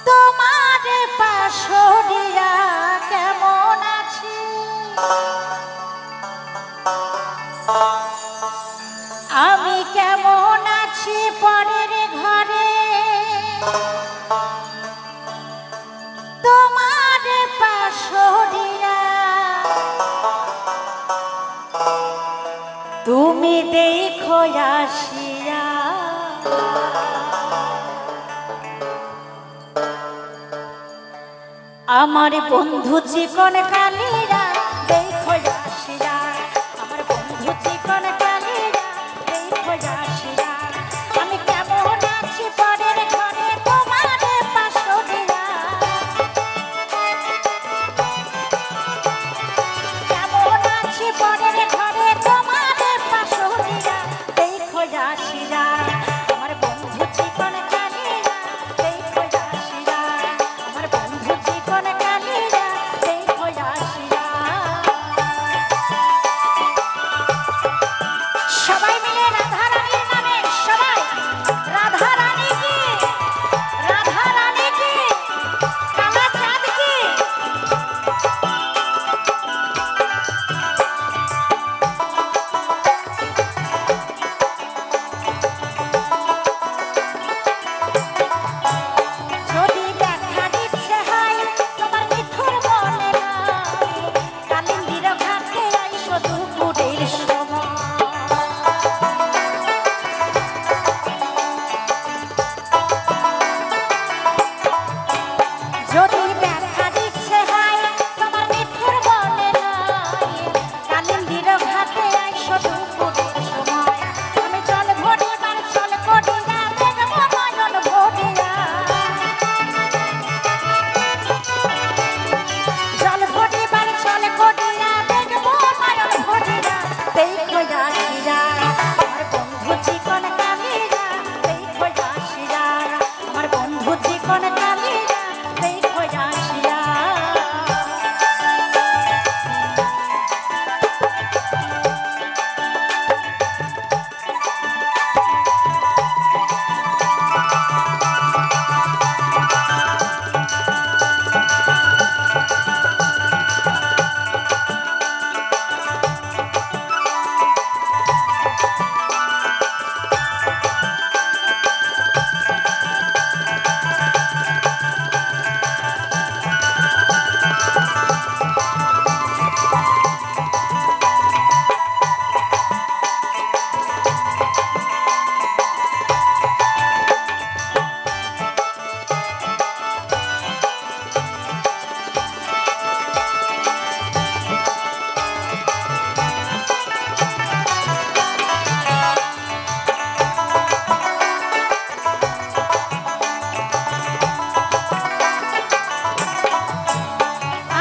তোমার পাশরিয়া কেমন আছি, আমি কেমন আছি পরের ঘরে। তোমার পাশরিয়া তুমি দেখো আসিয়া, আমার বন্ধু চিকন কালীরা দেখো আসিয়া, আমার বন্ধু চিকন কালীরা দেখো আসিয়া, আমি কেমন আছি পরের ঘরে তোমার পাশরিয়া, কেমন আছি পরের ঘরে তোমার পাশরিয়া দেখো আসিয়া, আমার বন্ধু চিকন কালীরা দেখো আসিয়া, আমার বন্ধু চিকন কালীরা দেখো আসিয়া। সবাই মিলে রাধা রানীর নামে, সবাই রাধা রানী কি, রাধা রানী কি, কালা চাঁদ কি। যদি দেখা দিচ্ছে হয় তোমার মিঠুর মনে নাই, কালিন্দির ঘাটে আইসো দুপুরের সময়। যদি দেখা দিচ্ছে হয় তোমার মিঠুর মনে নাই, কালিন্দির ঘাটে আইসো দুপুরের সময়, আমি চল ভরিবার চল করিয়া দেখবো নয়ন ভরিয়া, জল ভরিবার চল করিয়া দেখবো নয়ন ভরিয়া দেখো আসিয়া, আমার বন্ধু চিকন কালীরা দেখো আসিয়া, আমার বন্ধু চিকন কালীরা দেখো আসিয়া।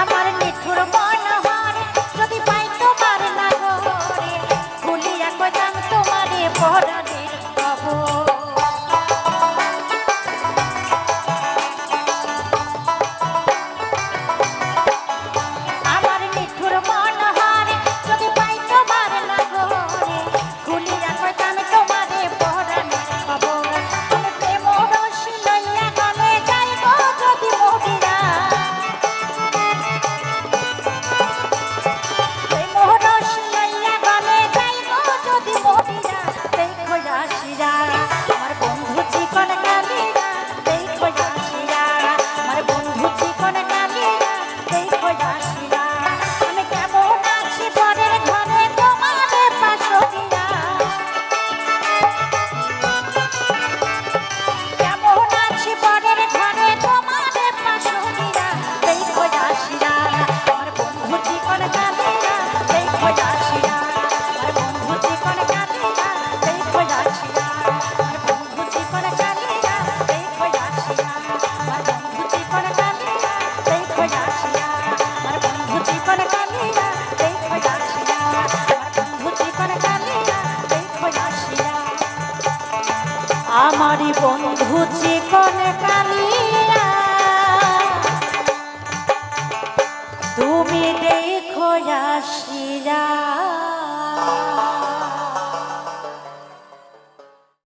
আমার নিঠুর মনোহর যদি পাই তোমার নাগরে, ভুলিয়া কইতাম তোমারে পরাণের খবর। আমার নিঠুর মনোহর যদি পাই তোমার নাগরে, ভুলিয়া কইতাম তোমারে পরাণের খবর। আমি প্রেম রসি লইয়া গলে যাইব যদি মরিয়া, প্রেম রসি লইয়া গলে যাইব যদি মরিয়া দেখো আসিয়া, আমার বন্ধু চিকন কালীরা দেখো আসিয়া, আমার বন্ধু চিকন কালীরা দেখো আসিয়া, আমি কেমন আছি পরের ঘরে তোমার পাশরিয়া, কেমন আছি পরের ঘরে তোমার পাশরিয়া দেখো আসিয়া, আমার বন্ধু চিকন কালীরা দেখো আসিয়া, আমার বন্ধু চিকন কালীরা দেখো আসিয়া, আমার বন্ধু চিকন কালীরা দেখো আসিয়া, আমার বন্ধু চিকন কালীরা দেখো আসিয়া, আমার বন্ধু চিকন কালীরা দেখো আসিয়া, আমার বন্ধু চিকন কালীরা দেখো আসিয়া, আমারই বন্ধু চিকন কালীরা তুমি দেখো আসিয়া।